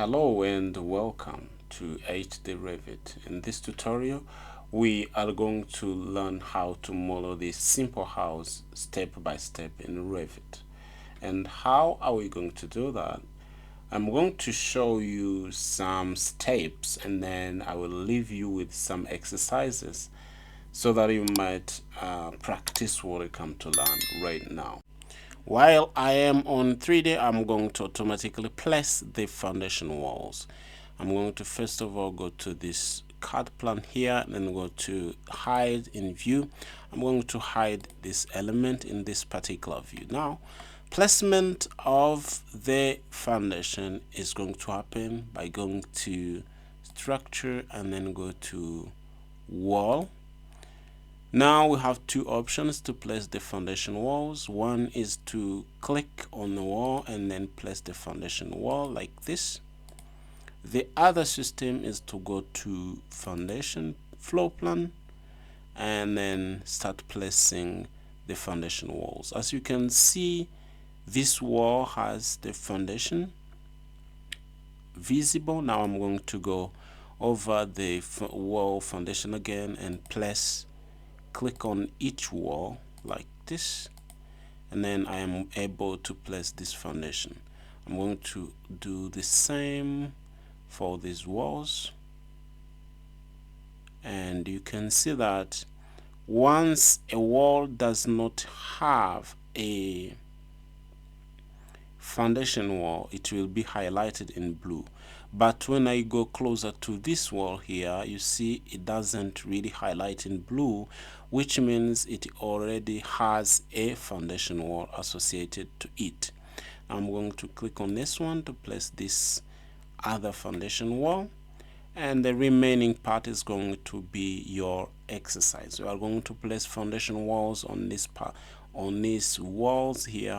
Hello and welcome to HD Revit. In this tutorial, we are going to learn how to model this simple house step by step in Revit. And how are we going to do that? I'm going to show you some steps and then I will leave you with some exercises so that you might practice what you come to learn right now. While I am on 3D, I'm going to automatically place the foundation walls. I'm going to first of all go to this CAD plan here and then go to hide in view. I'm going to hide this element in this particular view. Now, placement of the foundation is going to happen by going to structure and then go to wall. Now we have two options to place the foundation walls. One is to click on the wall and then place the foundation wall like this. The other system is to go to foundation floor plan and then start placing the foundation walls. As you can see, this wall has the foundation visible. Now I'm going to go over the wall foundation again and click on each wall like this, and then I am able to place this foundation. I'm going to do the same for these walls, and you can see that once a wall does not have a foundation wall, it will be highlighted in blue. But when I go closer to this wall here, you see it doesn't really highlight in blue, which means it already has a foundation wall associated to it. I'm going to click on this one to place this other foundation wall, and the remaining part is going to be your exercise. We are going to place foundation walls on this part, on these walls here.